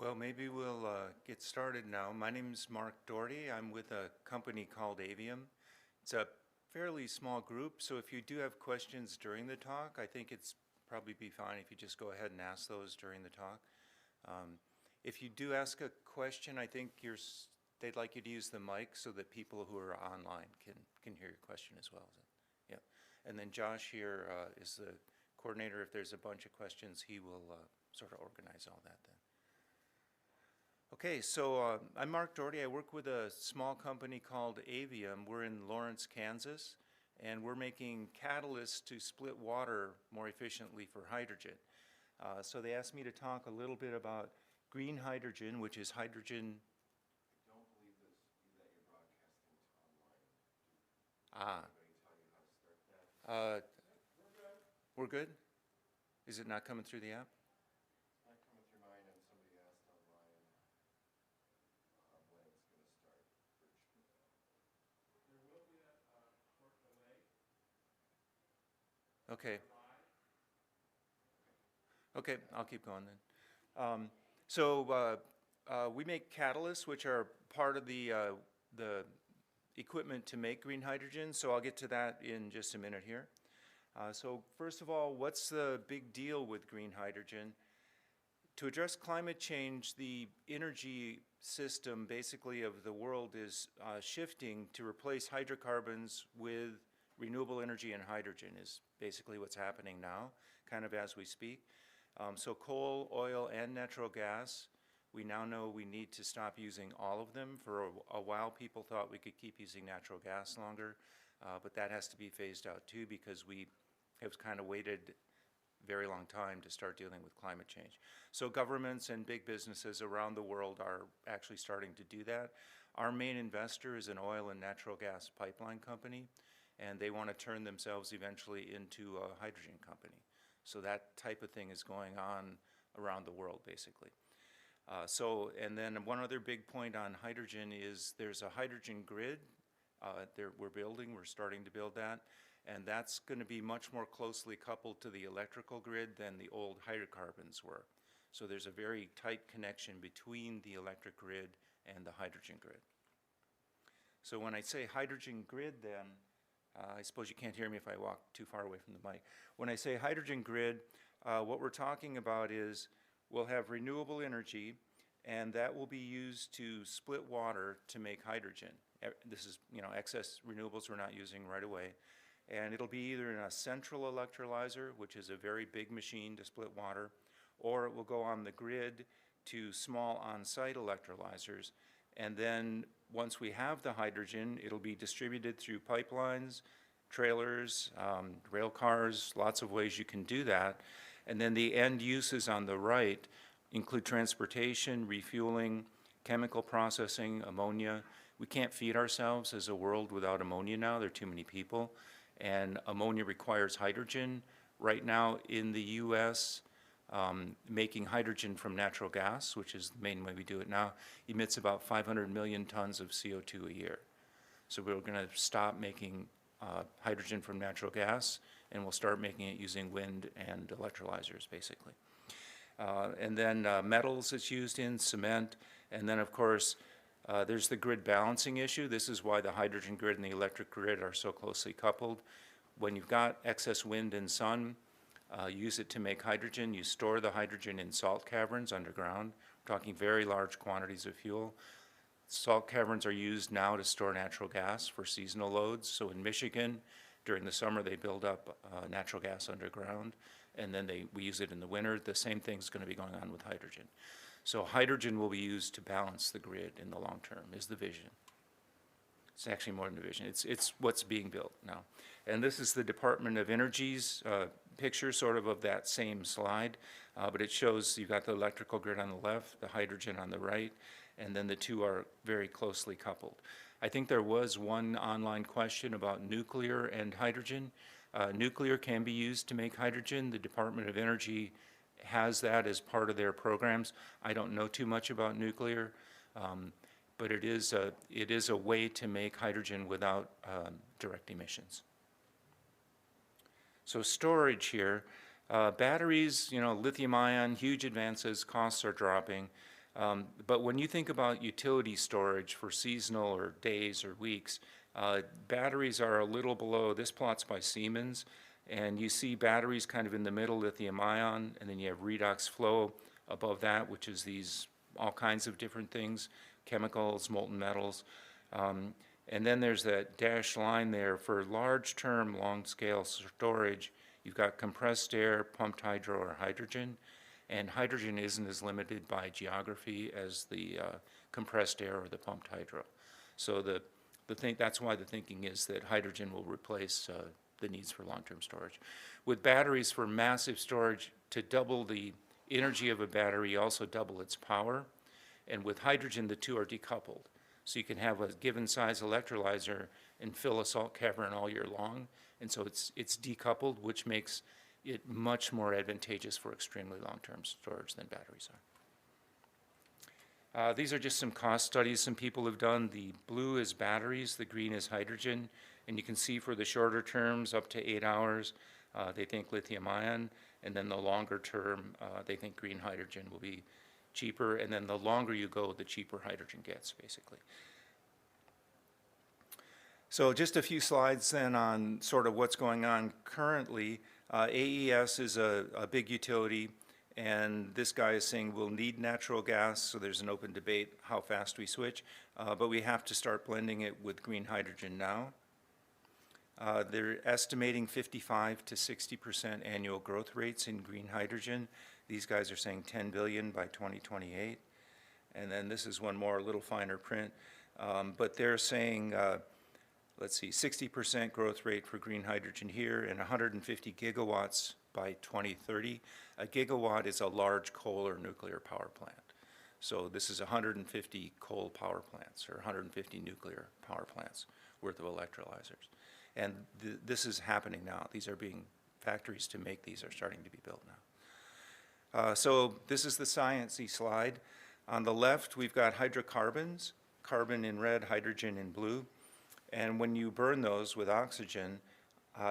Well, maybe we'll get started now. My name is Mark Daugherty. I'm with a company called Avium. It's a fairly small group, so if you do have questions during the talk, I think it's probably be fine if you just go ahead and ask those during the talk. If you do ask a question, I think they'd like you to use the mic so that people who are online can hear your question as well. Yeah. And then Josh here is the coordinator. If there's a bunch of questions, he will sort of organize all that then. Okay, so I'm Mark Daugherty. I work with a small company called Avium. We're in Lawrence, Kansas, and we're making catalysts to split water more efficiently for hydrogen. So they asked me to talk a little bit about green hydrogen, which is hydrogen. I don't believe that you're broadcasting to online. Ah. Did anybody tell you how to start that? We're good? Is it not coming through the app? It's not coming through mine, and somebody asked online when it's going to start virtually. There will be a short delay. Okay. Okay, I'll keep going then. We make catalysts, which are part of the equipment to make green hydrogen, so I'll get to that in just a minute here. So first of all, what's the big deal with green hydrogen? To address climate change, the energy system basically of the world is shifting to replace hydrocarbons with renewable energy, and hydrogen is basically what's happening now, kind of as we speak. So coal, oil, and natural gas, we now know we need to stop using all of them. For a while, people thought we could keep using natural gas longer, but that has to be phased out too, because we have kind of waited a very long time to start dealing with climate change. So governments and big businesses around the world are actually starting to do that. Our main investor is an oil and natural gas pipeline company, and they want to turn themselves eventually into a hydrogen company. So that type of thing is going on around the world, basically. And then one other big point on hydrogen is there's a hydrogen grid we're starting to build that, and that's going to be much more closely coupled to the electrical grid than the old hydrocarbons were. So there's a very tight connection between the electric grid and the hydrogen grid. So when I say hydrogen grid then, I suppose you can't hear me if I walk too far away from the mic. When I say hydrogen grid, what we're talking about is we'll have renewable energy, and that will be used to split water to make hydrogen. This is, excess renewables we're not using right away. And it'll be either in a central electrolyzer, which is a very big machine to split water, or it will go on the grid to small on-site electrolyzers. And then once we have the hydrogen, it'll be distributed through pipelines, trailers, rail cars, lots of ways you can do that. And then the end uses on the right include transportation, refueling, chemical processing, ammonia. We can't feed ourselves as a world without ammonia now. There are too many people. And ammonia requires hydrogen. Right now in the US, making hydrogen from natural gas, which is the main way we do it now, emits about 500 million tons of CO2 a year. So we're going to stop making hydrogen from natural gas, and we'll start making it using wind and electrolyzers, basically. And then metals it's used in, cement, and then of course there's the grid balancing issue. This is why the hydrogen grid and the electric grid are so closely coupled. When you've got excess wind and sun, use it to make hydrogen. You store the hydrogen in salt caverns underground. We're talking very large quantities of fuel. Salt caverns are used now to store natural gas for seasonal loads. So in Michigan, during the summer, they build up natural gas underground, and then we use it in the winter. The same thing's going to be going on with hydrogen. So hydrogen will be used to balance the grid in the long term, is the vision. It's actually more than a vision. It's what's being built now. And this is the Department of Energy's picture, sort of that same slide, but it shows you've got the electrical grid on the left, the hydrogen on the right, and then the two are very closely coupled. I think there was one online question about nuclear and hydrogen. Nuclear can be used to make hydrogen. The Department of Energy has that as part of their programs. I don't know too much about nuclear, but it is a way to make hydrogen without direct emissions. So storage here, batteries, lithium ion, huge advances, costs are dropping. But when you think about utility storage for seasonal or days or weeks, batteries are a little below, this plot's by Siemens, and you see batteries kind of in the middle, lithium ion, and then you have redox flow above that, which is these all kinds of different things, chemicals, molten metals. And then there's that dashed line there for large-term, long-scale storage. You've got compressed air, pumped hydro, or hydrogen. And hydrogen isn't as limited by geography as the compressed air or the pumped hydro. So that's why the thinking is that hydrogen will replace the needs for long-term storage. With batteries for massive storage, to double the energy of a battery, you also double its power. And with hydrogen, the two are decoupled. So you can have a given size electrolyzer and fill a salt cavern all year long. And so it's decoupled, which makes it much more advantageous for extremely long-term storage than batteries are. These are just some cost studies some people have done. The blue is batteries, the green is hydrogen. And you can see for the shorter terms, up to 8 hours, they think lithium ion. And then the longer term, they think green hydrogen will be cheaper. And then the longer you go, the cheaper hydrogen gets, basically. So just a few slides then on sort of what's going on currently. AES is a big utility, and this guy is saying we'll need natural gas, so there's an open debate how fast we switch, but we have to start blending it with green hydrogen now. They're estimating 55 to 60% annual growth rates in green hydrogen. These guys are saying 10 billion by 2028. And then this is one more, a little finer print, but they're saying, let's see, 60% growth rate for green hydrogen here and 150 gigawatts by 2030. A gigawatt is a large coal or nuclear power plant. So this is 150 coal power plants or 150 nuclear power plants worth of electrolyzers. And this is happening now. These are being, factories to make these are starting to be built now. So this is the sciencey slide. On the left, we've got hydrocarbons, carbon in red, hydrogen in blue. And when you burn those with oxygen,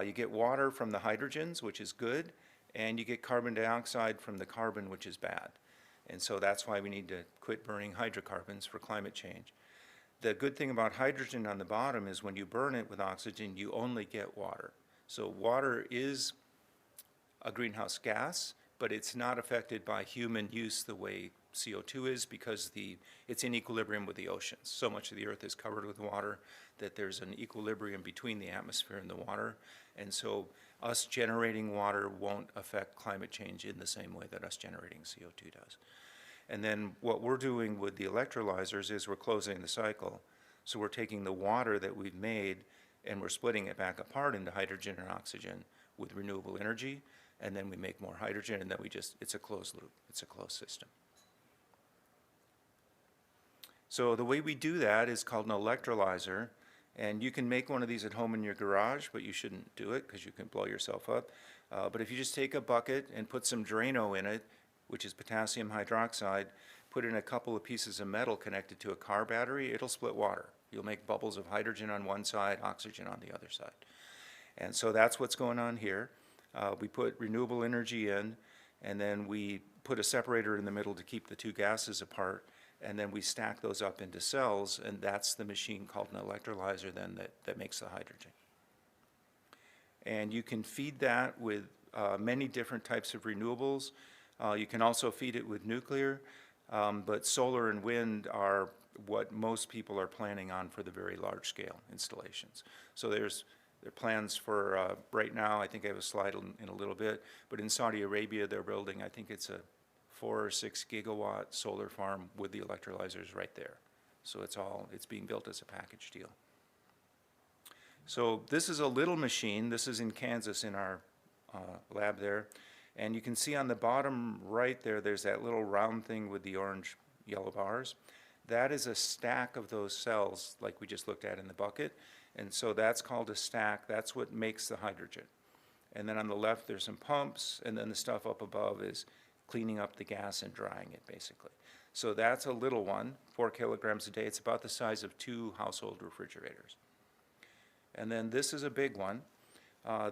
you get water from the hydrogens, which is good, and you get carbon dioxide from the carbon, which is bad. And so that's why we need to quit burning hydrocarbons for climate change. The good thing about hydrogen on the bottom is when you burn it with oxygen, you only get water. So water is a greenhouse gas, but it's not affected by human use the way CO2 is because it's in equilibrium with the oceans. So much of the earth is covered with water that there's an equilibrium between the atmosphere and the water. And so us generating water won't affect climate change in the same way that us generating CO2 does. And then what we're doing with the electrolyzers is we're closing the cycle. So we're taking the water that we've made and we're splitting it back apart into hydrogen and oxygen with renewable energy, and then we make more hydrogen, and then it's a closed loop, it's a closed system. So the way we do that is called an electrolyzer, and you can make one of these at home in your garage, but you shouldn't do it because you can blow yourself up. But if you just take a bucket and put some Drano in it, which is potassium hydroxide, put in a couple of pieces of metal connected to a car battery, it'll split water. You'll make bubbles of hydrogen on one side, oxygen on the other side. And so that's what's going on here. We put renewable energy in, and then we put a separator in the middle to keep the two gases apart, and then we stack those up into cells, and that's the machine called an electrolyzer then that makes the hydrogen. And you can feed that with many different types of renewables. You can also feed it with nuclear, but solar and wind are what most people are planning on for the very large scale installations. So there are plans for, right now, I think I have a slide in a little bit, but in Saudi Arabia they're building, I think it's a 4 or 6 gigawatt solar farm with the electrolyzers right there. So it's being built as a package deal. So this is a little machine. This is in Kansas in our lab there. And you can see on the bottom right there, there's that little round thing with the orange yellow bars. That is a stack of those cells like we just looked at in the bucket. And so that's called a stack. That's what makes the hydrogen. And then on the left, there's some pumps, and then the stuff up above is cleaning up the gas and drying it, basically. So that's a little one, 4 kilograms a day. It's about the size of 2 household refrigerators. And then this is a big one.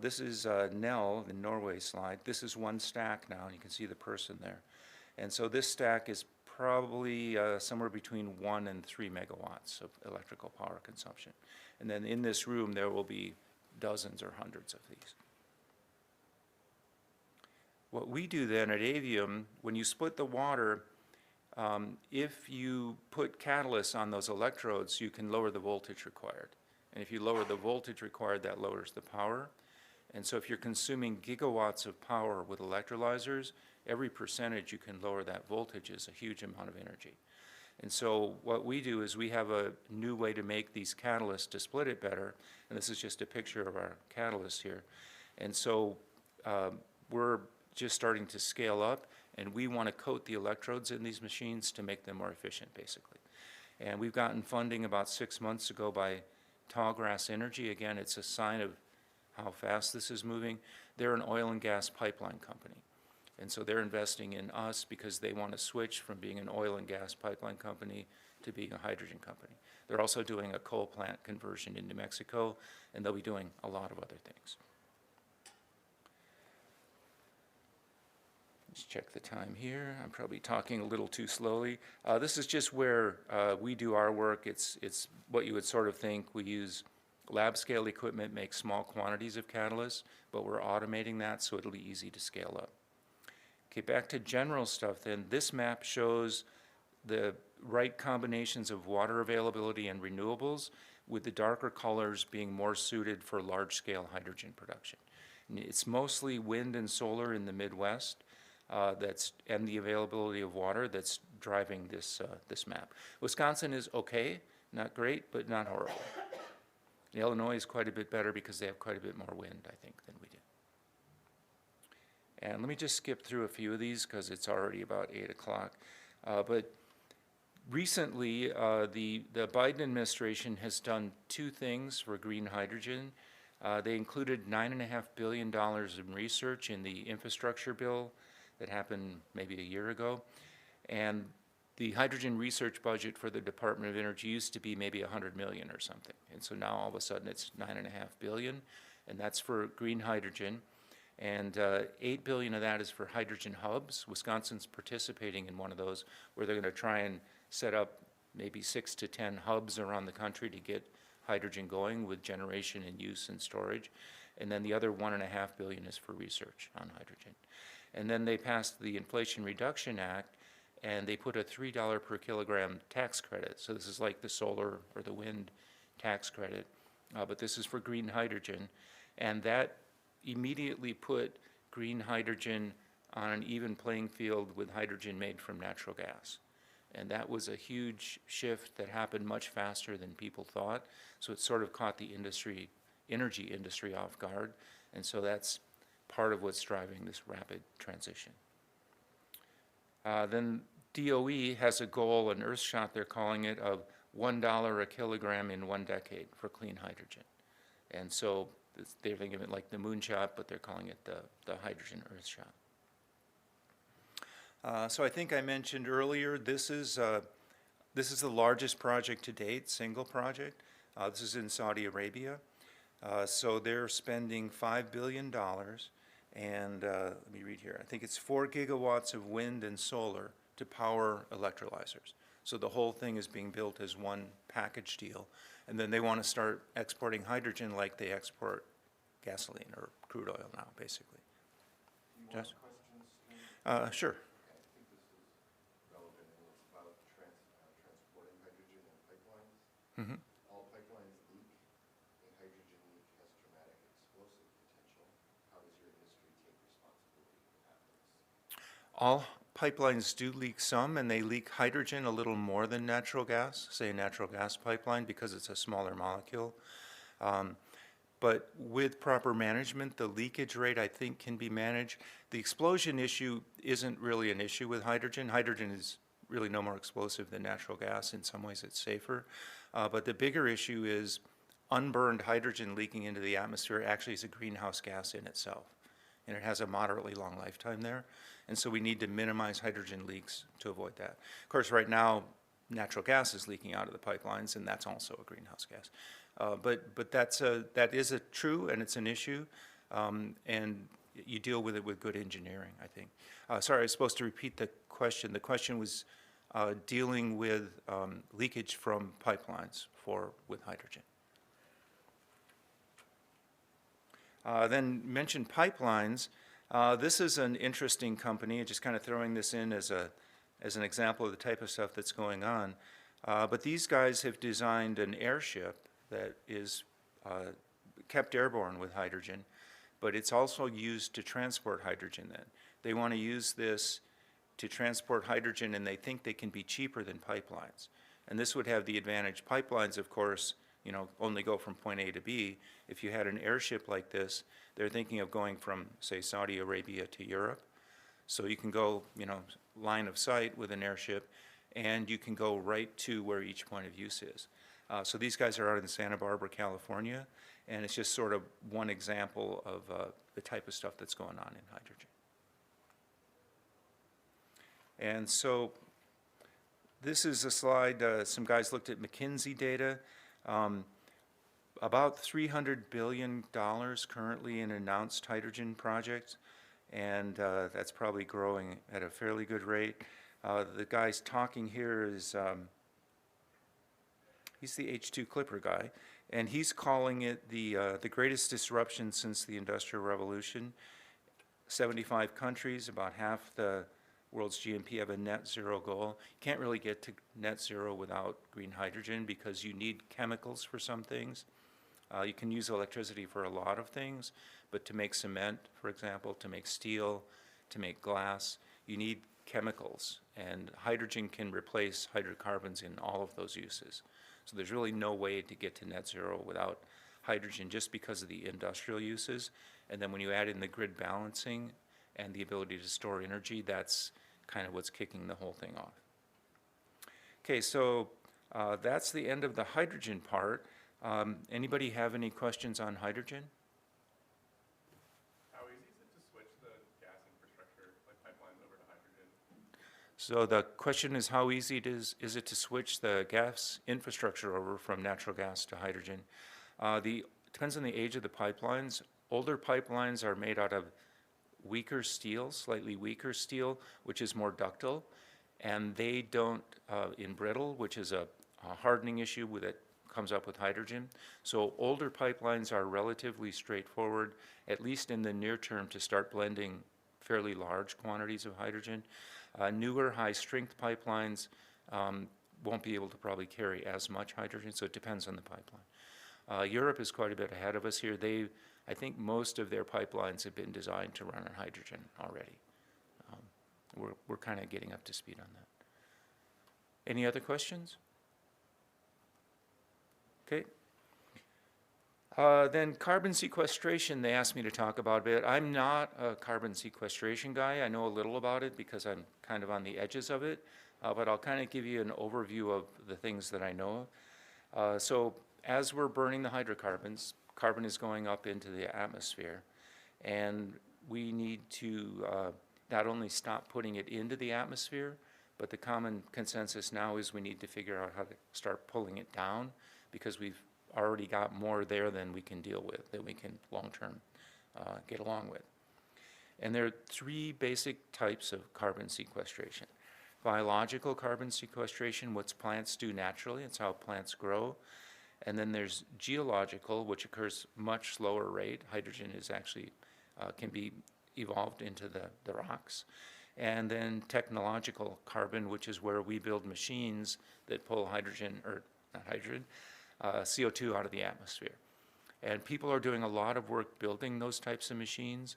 This is Nell, the Norway slide. This is one stack now, and you can see the person there. And so this stack is probably somewhere between 1 and 3 megawatts of electrical power consumption. And then in this room, there will be dozens or hundreds of these. What we do then at Avium, when you split the water, if you put catalysts on those electrodes, you can lower the voltage required. And if you lower the voltage required, that lowers the power. And so if you're consuming gigawatts of power with electrolyzers, every percentage you can lower that voltage is a huge amount of energy. And so what we do is we have a new way to make these catalysts to split it better. And this is just a picture of our catalyst here. And so we're just starting to scale up, and we want to coat the electrodes in these machines to make them more efficient, basically. And we've gotten funding about 6 months ago by Tallgrass Energy. Again, it's a sign of how fast this is moving. They're an oil and gas pipeline company. And so they're investing in us because they want to switch from being an oil and gas pipeline company to being a hydrogen company. They're also doing a coal plant conversion in New Mexico, and they'll be doing a lot of other things. Let's check the time here. I'm probably talking a little too slowly. This is just where we do our work. It's what you would sort of think. We use lab scale equipment, make small quantities of catalysts, but we're automating that so it'll be easy to scale up. Okay, back to general stuff then. This map shows the right combinations of water availability and renewables, with the darker colors being more suited for large-scale hydrogen production. And it's mostly wind and solar in the Midwest, and the availability of water that's driving this map. Wisconsin is okay, not great, but not horrible. Illinois is quite a bit better because they have quite a bit more wind, I think, than we do. And let me just skip through a few of these because it's already about 8 o'clock. But recently, the Biden administration has done 2 things for green hydrogen. They included $9.5 billion in research in the infrastructure bill that happened maybe a year ago. And the hydrogen research budget for the Department of Energy used to be maybe 100 million or something. And so now all of a sudden it's 9.5 billion, and that's for green hydrogen. And 8 billion of that is for hydrogen hubs. Wisconsin's participating in one of those where they're gonna try and set up maybe 6 to 10 hubs around the country to get hydrogen going with generation and use and storage. And then the other 1.5 billion is for research on hydrogen. And then they passed the Inflation Reduction Act, and they put a $3 per kilogram tax credit. So this is like the solar or the wind tax credit, but this is for green hydrogen. And that immediately put green hydrogen on an even playing field with hydrogen made from natural gas. And that was a huge shift that happened much faster than people thought. So it sort of caught the energy industry off guard. And so that's part of what's driving this rapid transition. Then DOE has a goal, an Earthshot they're calling it, of $1 a kilogram in 1 decade for clean hydrogen. And so they're thinking of it like the moonshot, but they're calling it the hydrogen Earthshot. So I think I mentioned earlier, this is the largest project to date, single project. This is in Saudi Arabia. So they're spending $5 billion. And let me read here. I think it's 4 gigawatts of wind and solar to power electrolyzers. So the whole thing is being built as one package deal. And then they want to start exporting hydrogen like they export gasoline or crude oil now, basically. Do you want questions? Sure. I think this is relevant, and it's about transporting hydrogen in pipelines. Mm-hmm. All pipelines leak. A hydrogen leak has dramatic explosive potential. How does your industry take responsibility for that? All pipelines do leak some, and they leak hydrogen a little more than natural gas, say a natural gas pipeline, because it's a smaller molecule. But with proper management, the leakage rate, I think, can be managed. The explosion issue isn't really an issue with hydrogen. Hydrogen is really no more explosive than natural gas. In some ways, it's safer. But the bigger issue is unburned hydrogen leaking into the atmosphere actually is a greenhouse gas in itself. And it has a moderately long lifetime there. And so we need to minimize hydrogen leaks to avoid that. Of course, right now, natural gas is leaking out of the pipelines, and that's also a greenhouse gas. But that is true, and it's an issue, and you deal with it with good engineering, I think. Sorry, I was supposed to repeat the question. The question was dealing with leakage from pipelines with hydrogen. Then mentioned pipelines. This is an interesting company, just kind of throwing this in as an example of the type of stuff that's going on. But these guys have designed an airship that is kept airborne with hydrogen, but it's also used to transport hydrogen then. They want to use this to transport hydrogen, and they think they can be cheaper than pipelines. And this would have the advantage. Pipelines, of course, you know, only go from point A to B. If you had an airship like this, they're thinking of going from, say, Saudi Arabia to Europe. So you can go, you know, line of sight with an airship, and you can go right to where each point of use is. So these guys are out in Santa Barbara, California, and it's just sort of one example of the type of stuff that's going on in hydrogen. And so this is a slide, some guys looked at McKinsey data. About $300 billion currently in announced hydrogen projects, and that's probably growing at a fairly good rate. The guy's talking here is, he's the H2 Clipper guy, and he's calling it the greatest disruption since the Industrial Revolution. 75 countries, about half the world's GNP have a net zero goal. You can't really get to net zero without green hydrogen because you need chemicals for some things. You can use electricity for a lot of things, but to make cement, for example, to make steel, to make glass, you need chemicals, and hydrogen can replace hydrocarbons in all of those uses. So there's really no way to get to net zero without hydrogen just because of the industrial uses. And then when you add in the grid balancing and the ability to store energy, that's kind of what's kicking the whole thing off. Okay, so that's the end of the hydrogen part. Anybody have any questions on hydrogen? How easy is it to switch the gas infrastructure, like pipelines, over to hydrogen? So the question is, how easy is it to switch the gas infrastructure over from natural gas to hydrogen? Depends on the age of the pipelines. Older pipelines are made out of weaker steel, slightly weaker steel, which is more ductile, and they don't embrittle, which is a hardening issue that comes up with hydrogen. So older pipelines are relatively straightforward, at least in the near term, to start blending fairly large quantities of hydrogen. Newer high-strength pipelines won't be able to probably carry as much hydrogen, so it depends on the pipeline. Europe is quite a bit ahead of us here. I think most of their pipelines have been designed to run on hydrogen already. We're kind of getting up to speed on that. Any other questions? Okay. Then carbon sequestration, they asked me to talk about a bit. I'm not a carbon sequestration guy. I know a little about it because I'm kind of on the edges of it, but I'll kind of give you an overview of the things that I know. So as we're burning the hydrocarbons, carbon is going up into the atmosphere, and we need to not only stop putting it into the atmosphere, but the common consensus now is we need to figure out how to start pulling it down, because we've already got more there than we can deal with, that we can long-term get along with. And there are three basic types of carbon sequestration. Biological carbon sequestration, what plants do naturally, it's how plants grow. And then there's geological, which occurs much slower rate. Hydrogen is actually, can be evolved into the rocks. And then technological carbon, which is where we build machines that pull hydrogen, or not hydrogen, CO2 out of the atmosphere. And people are doing a lot of work building those types of machines,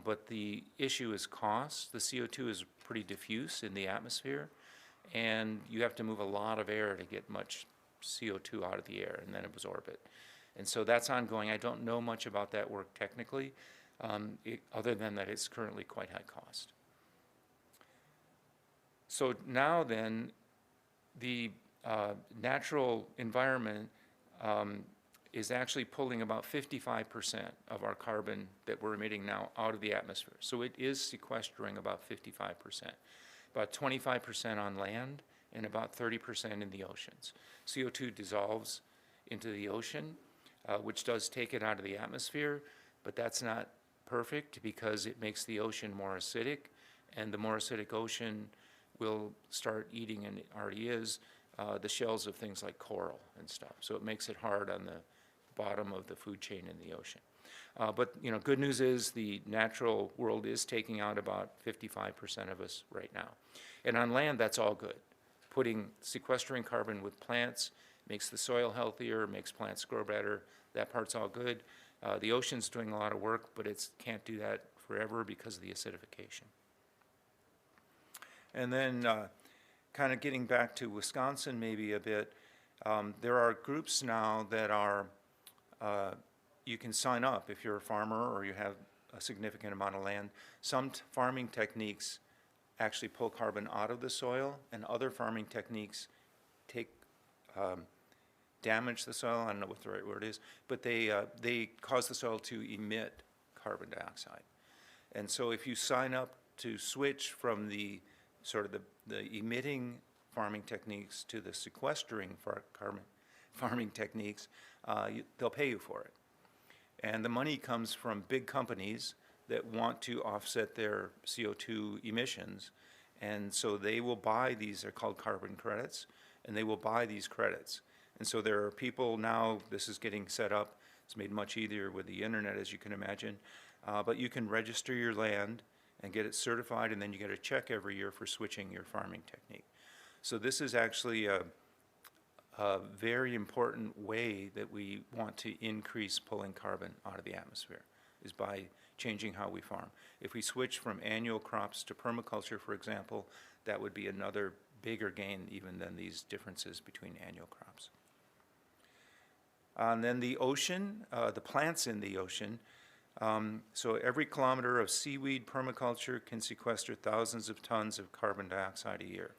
but the issue is cost. The CO2 is pretty diffuse in the atmosphere, and you have to move a lot of air to get much CO2 out of the air and then absorb it. And so that's ongoing. I don't know much about that work technically, other than that it's currently quite high cost. So now then, the natural environment is actually pulling about 55% of our carbon that we're emitting now out of the atmosphere. So it is sequestering about 55%, about 25% on land and about 30% in the oceans. CO2 dissolves into the ocean, which does take it out of the atmosphere, but that's not perfect because it makes the ocean more acidic, and the more acidic ocean will start eating, and it already is, the shells of things like coral and stuff. So it makes it hard on the bottom of the food chain in the ocean. But good news is the natural world is taking out about 55% of us right now. And on land, that's all good. Sequestering carbon with plants makes the soil healthier, makes plants grow better. That part's all good. The ocean's doing a lot of work, but it can't do that forever because of the acidification. And then kind of getting back to Wisconsin maybe a bit, there are groups now that are, you can sign up if you're a farmer or you have a significant amount of land. Some farming techniques actually pull carbon out of the soil, and other farming techniques damage the soil. I don't know what the right word is, but they cause the soil to emit carbon dioxide. And so if you sign up to switch from the emitting farming techniques to the sequestering carbon farming techniques, they'll pay you for it. And the money comes from big companies that want to offset their CO2 emissions. And so they will buy these, they're called carbon credits, and they will buy these credits. And so there are people now, this is getting set up, it's made much easier with the internet, as you can imagine, but you can register your land and get it certified, and then you get a check every year for switching your farming technique. So this is actually a very important way that we want to increase pulling carbon out of the atmosphere, is by changing how we farm. If we switch from annual crops to permaculture, for example, that would be another bigger gain even than these differences between annual crops. And then the ocean, the plants in the ocean. So every kilometer of seaweed permaculture can sequester thousands of tons of carbon dioxide a year.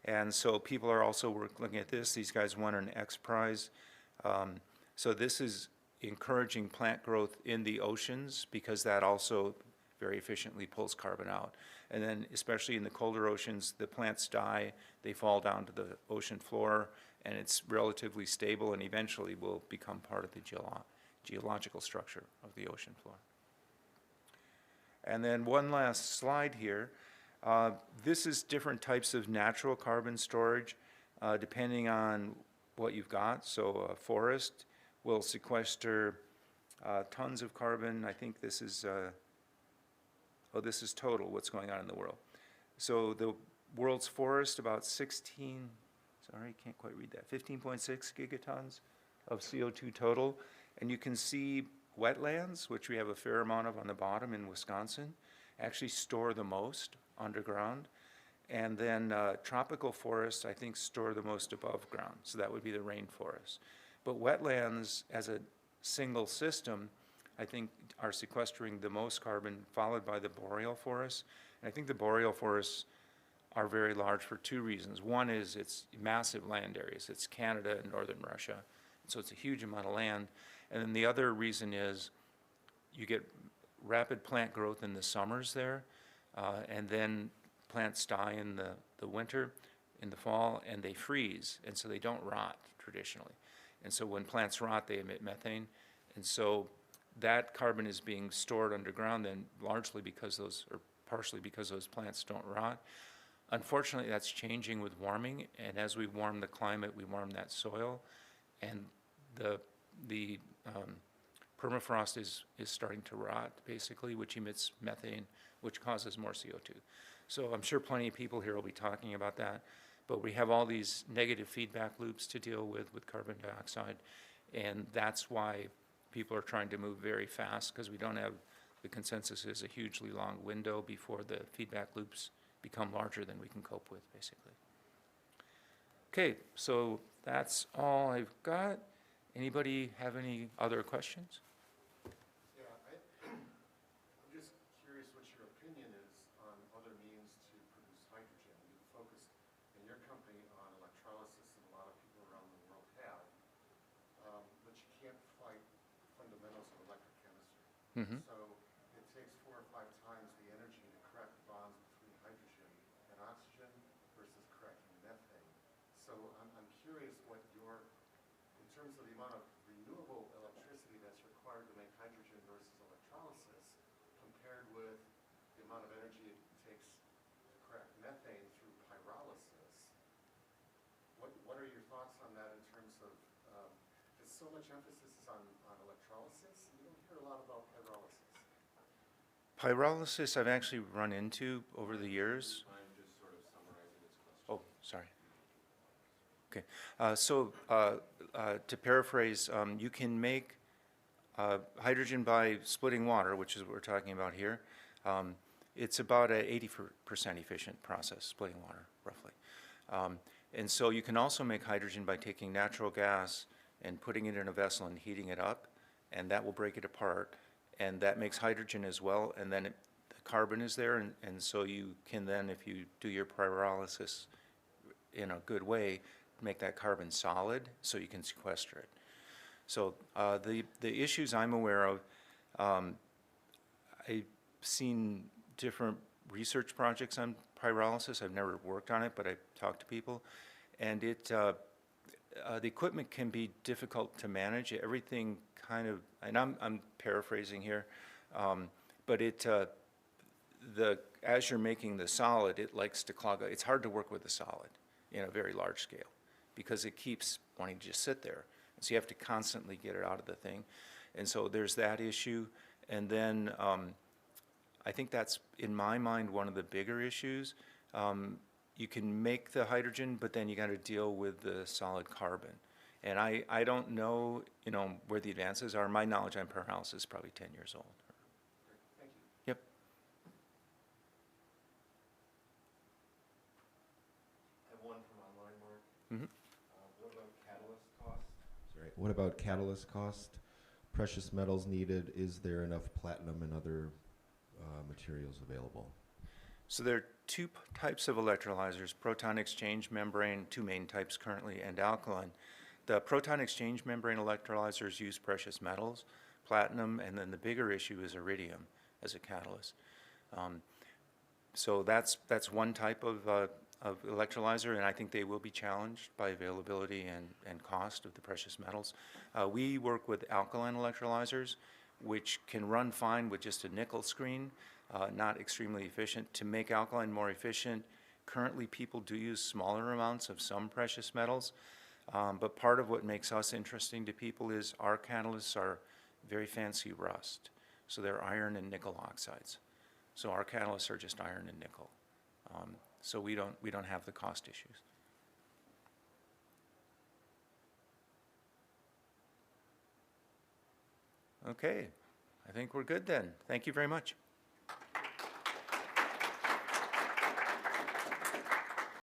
And so people are also looking at this. These guys won an X Prize. So this is encouraging plant growth in the oceans because that also very efficiently pulls carbon out. And then especially in the colder oceans, the plants die, they fall down to the ocean floor, and it's relatively stable and eventually will become part of the geological structure of the ocean floor. And then one last slide here. This is different types of natural carbon storage depending on what you've got. So a forest will sequester tons of carbon. I think this is, this is total, what's going on in the world. So the world's forest, about 15.6 gigatons of CO2 total. And you can see wetlands, which we have a fair amount of on the bottom in Wisconsin, actually store the most underground. And then tropical forests, I think, store the most above ground. So that would be the rainforest. But wetlands as a single system, I think, are sequestering the most carbon, followed by the boreal forests. And I think the boreal forests are very large for two reasons. One is it's massive land areas. It's Canada and northern Russia. So it's a huge amount of land. And then the other reason is you get rapid plant growth in the summers there, and then plants die in the winter, in the fall, and they freeze, and so they don't rot traditionally. And so when plants rot, they emit methane, and so that carbon is being stored underground then largely because those, or partially because those plants don't rot. Unfortunately, that's changing with warming, and as we warm the climate, we warm that soil, and the permafrost is starting to rot, basically, which emits methane, which causes more CO2. So I'm sure plenty of people here will be talking about that, but we have all these negative feedback loops to deal with carbon dioxide, and that's why people are trying to move very fast, because we don't have, the consensus is a hugely long window before the feedback loops become larger than we can cope with, basically. Okay, so that's all I've got. Anybody have any other questions? Yeah, I'm just curious what your opinion is on other means to produce hydrogen. You focused in your company on electrolysis, and a lot of people around the world have, but you can't fight fundamentals of electrochemistry. Mm-hmm. So it takes 4 or 5 times the energy to crack the bonds between hydrogen and oxygen versus cracking methane. So I'm curious what your, in terms of the amount of renewable electricity that's required to make hydrogen versus electrolysis, compared with the amount of energy it takes to crack methane through are your thoughts on that in terms of, there's so much emphasis is on electrolysis, and you don't hear a lot about pyrolysis. Pyrolysis I've actually run into over the years. I'm just sort of summarizing this question. Oh, sorry. Okay, to paraphrase, you can make hydrogen by splitting water, which is what we're talking about here. It's about a 80% efficient process, splitting water, roughly. And so you can also make hydrogen by taking natural gas and putting it in a vessel and heating it up, and that will break it apart. And that makes hydrogen as well, and then the carbon is there, and so you can then, if you do your pyrolysis in a good way, make that carbon solid so you can sequester it. So the issues I'm aware of, I've seen different research projects on pyrolysis. I've never worked on it, but I've talked to people, and the equipment can be difficult to manage. Everything kind of, and I'm paraphrasing here, but as you're making the solid, it likes to clog. It's hard to work with the solid in a very large scale because it keeps wanting to just sit there. So you have to constantly get it out of the thing. And so there's that issue. And then I think that's, in my mind, one of the bigger issues. You can make the hydrogen, but then you got to deal with the solid carbon. And I don't know, where the advances are. My knowledge on pyrolysis is probably 10 years old. Thank you. Yep. I have one from online, Mark. Mm-hmm. What about catalyst cost? Sorry. What about catalyst cost? Precious metals needed. Is there enough platinum and other materials available? So there are two types of electrolyzers, proton exchange membrane, two main types currently, and alkaline. The proton exchange membrane electrolyzers use precious metals, platinum, and then the bigger issue is iridium as a catalyst. So that's one type of electrolyzer, and I think they will be challenged by availability and cost of the precious metals. We work with alkaline electrolyzers, which can run fine with just a nickel screen, not extremely efficient. To make alkaline more efficient, currently people do use smaller amounts of some precious metals, but part of what makes us interesting to people is our catalysts are very fancy rust. So they're iron and nickel oxides. So our catalysts are just iron and nickel. So we don't have the cost issues. Okay, I think we're good then. Thank you very much.